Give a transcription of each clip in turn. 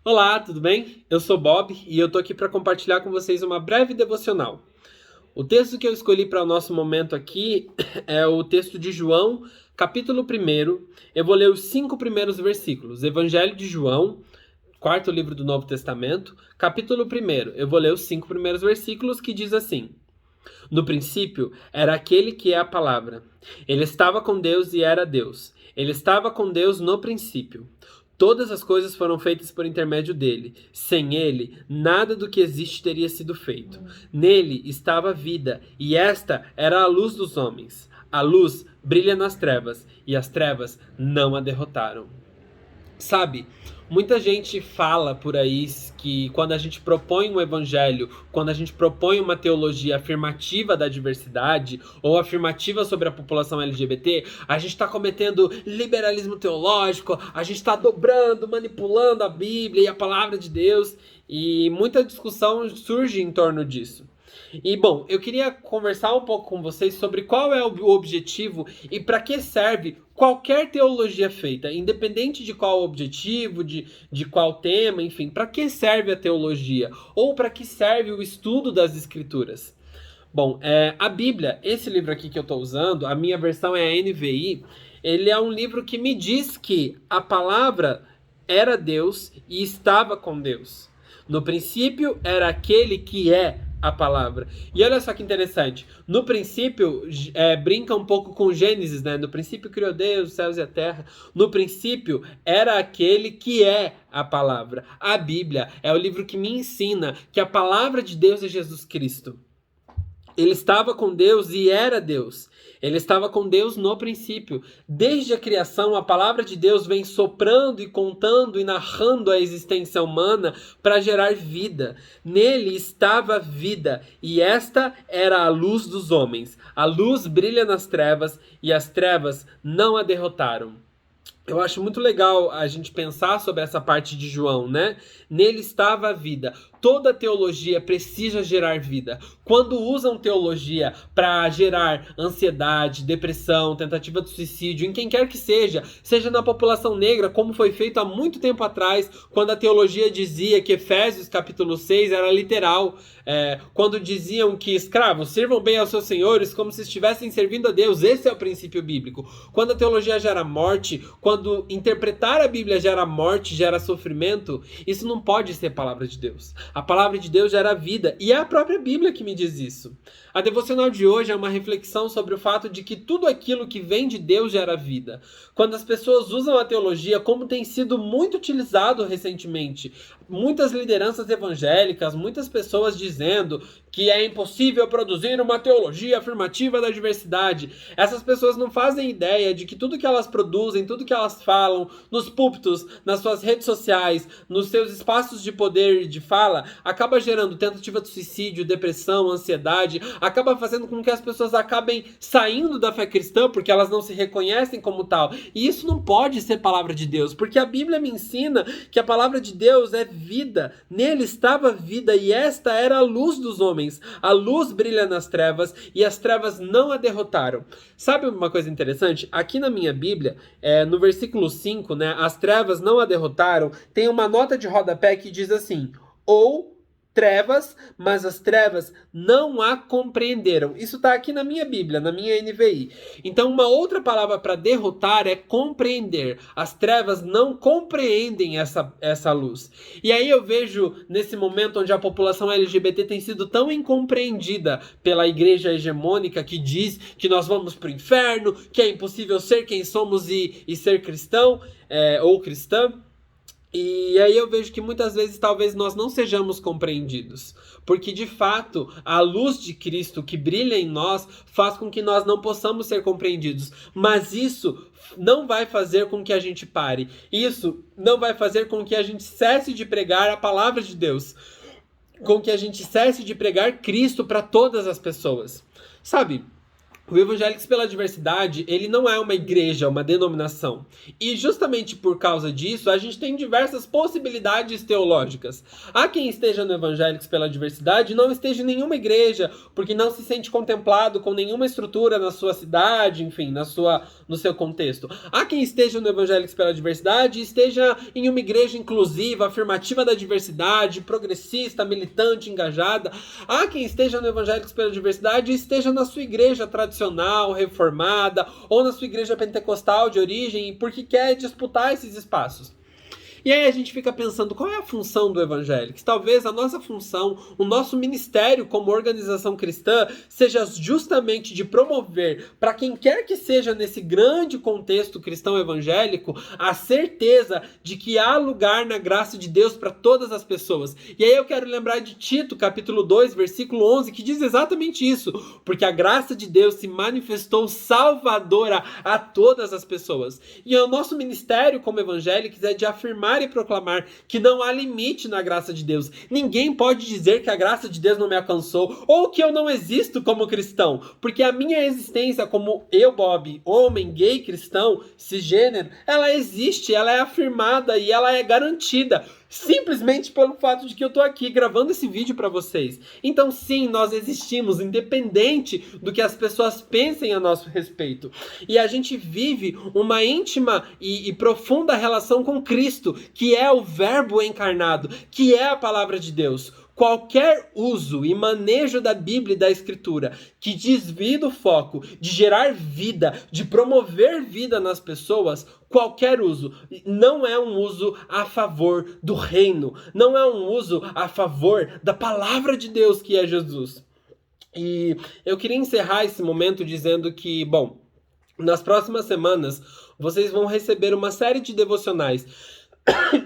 Olá, tudo bem? Eu sou Bob e eu tô aqui para compartilhar com vocês uma breve devocional. O texto que eu escolhi para o nosso momento aqui é o texto de João, capítulo 1. Eu vou ler os 5 primeiros versículos. Evangelho de João, quarto livro do Novo Testamento, capítulo 1. Eu vou ler os 5 primeiros versículos que diz assim: No princípio era aquele que é a palavra. Ele estava com Deus e era Deus. Ele estava com Deus no princípio. Todas as coisas foram feitas por intermédio dele. Sem ele, nada do que existe teria sido feito. Nele estava a vida, e esta era a luz dos homens. A luz brilha nas trevas, e as trevas não a derrotaram. Sabe, muita gente fala por aí que quando a gente propõe um evangelho, quando a gente propõe uma teologia afirmativa da diversidade ou afirmativa sobre a população LGBT, a gente está cometendo liberalismo teológico, a gente está dobrando, manipulando a Bíblia e a palavra de Deus, e muita discussão surge em torno disso. E bom, eu queria conversar um pouco com vocês sobre qual é o objetivo e para que serve qualquer teologia feita, independente de qual objetivo, de qual tema, enfim, para que serve a teologia ou para que serve o estudo das escrituras. Bom, a Bíblia, esse livro aqui que eu estou usando, a minha versão é a NVI, ele é um livro que me diz que a palavra era Deus e estava com Deus. No princípio era aquele que é a palavra. E olha só que interessante. No princípio, brinca um pouco com Gênesis, né? No princípio criou Deus, os céus e a terra. No princípio era aquele que é a palavra. A Bíblia é o livro que me ensina que a palavra de Deus é Jesus Cristo. Ele estava com Deus e era Deus. Ele estava com Deus no princípio. Desde a criação, a palavra de Deus vem soprando e contando e narrando a existência humana para gerar vida. Nele estava a vida, e esta era a luz dos homens. A luz brilha nas trevas, e as trevas não a derrotaram. Eu acho muito legal a gente pensar sobre essa parte de João, né? Nele estava a vida. Toda teologia precisa gerar vida. Quando usam teologia para gerar ansiedade, depressão, tentativa de suicídio, em quem quer que seja, seja na população negra, como foi feito há muito tempo atrás, quando a teologia dizia que Efésios capítulo 6 era literal, quando diziam que escravos sirvam bem aos seus senhores como se estivessem servindo a Deus. Esse é o princípio bíblico. Quando a teologia gera morte, quando interpretar a Bíblia gera morte, gera sofrimento, isso não pode ser palavra de Deus. A palavra de Deus gera vida, e é a própria Bíblia que me diz isso. A devocional de hoje é uma reflexão sobre o fato de que tudo aquilo que vem de Deus gera vida. Quando as pessoas usam a teologia, como tem sido muito utilizado recentemente, muitas lideranças evangélicas, muitas pessoas dizendo que é impossível produzir uma teologia afirmativa da diversidade. Essas pessoas não fazem ideia de que tudo que elas produzem, tudo que elas falam, nos púlpitos, nas suas redes sociais, nos seus espaços de poder e de fala, acaba gerando tentativa de suicídio, depressão, ansiedade, acaba fazendo com que as pessoas acabem saindo da fé cristã porque elas não se reconhecem como tal. E isso não pode ser palavra de Deus, porque a Bíblia me ensina que a palavra de Deus é vida. Nele estava vida, e esta era a luz dos homens. A luz brilha nas trevas, e as trevas não a derrotaram. Sabe uma coisa interessante? Aqui na minha Bíblia, no versículo 5, né, as trevas não a derrotaram, tem uma nota de rodapé que diz assim: ou trevas, mas as trevas não a compreenderam. Isso está aqui na minha Bíblia, na minha NVI. Então, uma outra palavra para derrotar é compreender. As trevas não compreendem essa luz. E aí eu vejo, nesse momento onde a população LGBT tem sido tão incompreendida pela igreja hegemônica, que diz que nós vamos para o inferno, que é impossível ser quem somos e ser cristão, ou cristã. E aí eu vejo que muitas vezes talvez nós não sejamos compreendidos, porque de fato a luz de Cristo que brilha em nós faz com que nós não possamos ser compreendidos, mas isso não vai fazer com que a gente pare, isso não vai fazer com que a gente cesse de pregar a palavra de Deus, com que a gente cesse de pregar Cristo para todas as pessoas, sabe? O Evangélicos pela Diversidade, ele não é uma igreja, uma denominação. E justamente por causa disso, a gente tem diversas possibilidades teológicas. Há quem esteja no Evangélicos pela Diversidade e não esteja em nenhuma igreja, porque não se sente contemplado com nenhuma estrutura na sua cidade, enfim, no seu contexto. Há quem esteja no Evangélicos pela Diversidade e esteja em uma igreja inclusiva, afirmativa da diversidade, progressista, militante, engajada. Há quem esteja no Evangélicos pela Diversidade e esteja na sua igreja tradicional, reformada, ou na sua igreja pentecostal de origem, porque quer disputar esses espaços. E aí a gente fica pensando, qual é a função do Evangélicos? Talvez a nossa função, o nosso ministério como organização cristã, seja justamente de promover, para quem quer que seja nesse grande contexto cristão evangélico, a certeza de que há lugar na graça de Deus para todas as pessoas. E aí eu quero lembrar de Tito, capítulo 2, versículo 11, que diz exatamente isso, porque a graça de Deus se manifestou salvadora a todas as pessoas. E o nosso ministério como evangélicos é de afirmar e proclamar que não há limite na graça de Deus. Ninguém pode dizer que a graça de Deus não me alcançou ou que eu não existo como cristão, porque a minha existência como eu, Bob, homem, gay, cristão, cisgênero, ela existe, ela é afirmada e ela é garantida. Simplesmente pelo fato de que eu tô aqui gravando esse vídeo para vocês. Então sim, nós existimos, independente do que as pessoas pensem a nosso respeito. E a gente vive uma íntima e profunda relação com Cristo, que é o Verbo encarnado, que é a palavra de Deus. Qualquer uso e manejo da Bíblia e da Escritura que desvie do foco de gerar vida, de promover vida nas pessoas, qualquer uso não é um uso a favor do reino, não é um uso a favor da palavra de Deus que é Jesus. E eu queria encerrar esse momento dizendo que, bom, nas próximas semanas vocês vão receber uma série de devocionais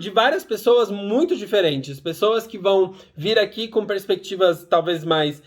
de várias pessoas muito diferentes, pessoas que vão vir aqui com perspectivas talvez mais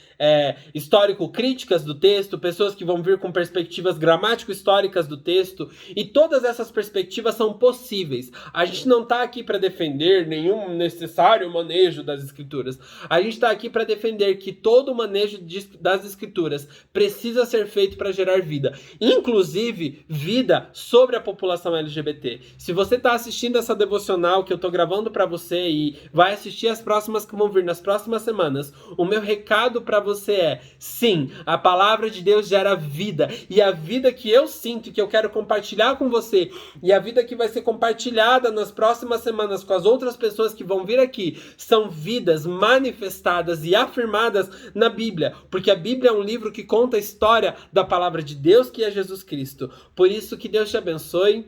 histórico-críticas do texto, pessoas que vão vir com perspectivas gramático-históricas do texto, e todas essas perspectivas são possíveis. A gente não está aqui para defender nenhum necessário manejo das escrituras, a gente está aqui para defender que todo o manejo das escrituras precisa ser feito para gerar vida, inclusive vida sobre a população LGBT. Se você está assistindo essa devocional que eu tô gravando para você e vai assistir as próximas que vão vir nas próximas semanas, o meu recado para você é: sim, a palavra de Deus gera vida, e a vida que eu sinto e que eu quero compartilhar com você, e a vida que vai ser compartilhada nas próximas semanas com as outras pessoas que vão vir aqui, são vidas manifestadas e afirmadas na Bíblia, porque a Bíblia é um livro que conta a história da palavra de Deus, que é Jesus Cristo. Por isso, que Deus te abençoe,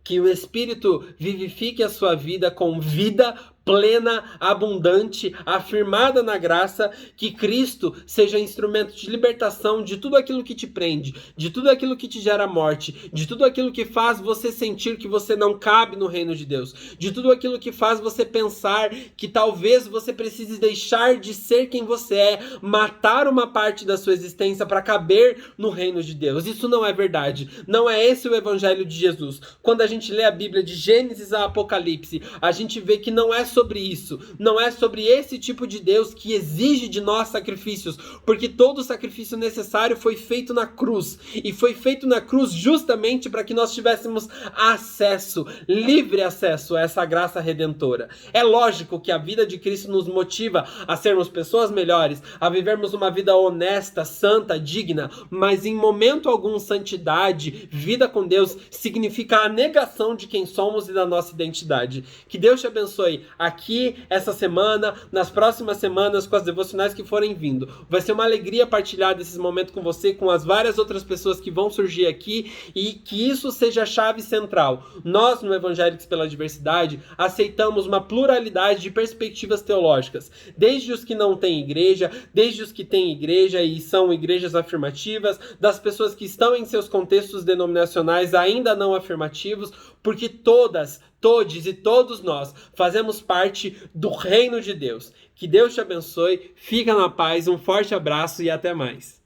que o Espírito vivifique a sua vida com vida plena, abundante, afirmada na graça, que Cristo seja instrumento de libertação de tudo aquilo que te prende, de tudo aquilo que te gera morte, de tudo aquilo que faz você sentir que você não cabe no reino de Deus, de tudo aquilo que faz você pensar que talvez você precise deixar de ser quem você é, matar uma parte da sua existência para caber no reino de Deus. Isso não é verdade. Não é esse o evangelho de Jesus. Quando a gente lê a Bíblia de Gênesis a Apocalipse, a gente vê que não é sobre isso, não é sobre esse tipo de Deus que exige de nós sacrifícios, porque todo o sacrifício necessário foi feito na cruz, e foi feito na cruz justamente para que nós tivéssemos acesso, livre acesso a essa graça redentora. É lógico que a vida de Cristo nos motiva a sermos pessoas melhores, a vivermos uma vida honesta, santa, digna, mas em momento algum santidade, vida com Deus, significa a negação de quem somos e da nossa identidade. Que Deus te abençoe aqui essa semana, nas próximas semanas, com as devocionais que forem vindo. Vai ser uma alegria partilhar desses momentos com você, com as várias outras pessoas que vão surgir aqui, e que isso seja a chave central. Nós, no Evangélicos pela Diversidade, aceitamos uma pluralidade de perspectivas teológicas, desde os que não têm igreja, desde os que têm igreja e são igrejas afirmativas, das pessoas que estão em seus contextos denominacionais ainda não afirmativos, porque todos e todos nós fazemos parte do reino de Deus. Que Deus te abençoe, fica na paz, um forte abraço e até mais.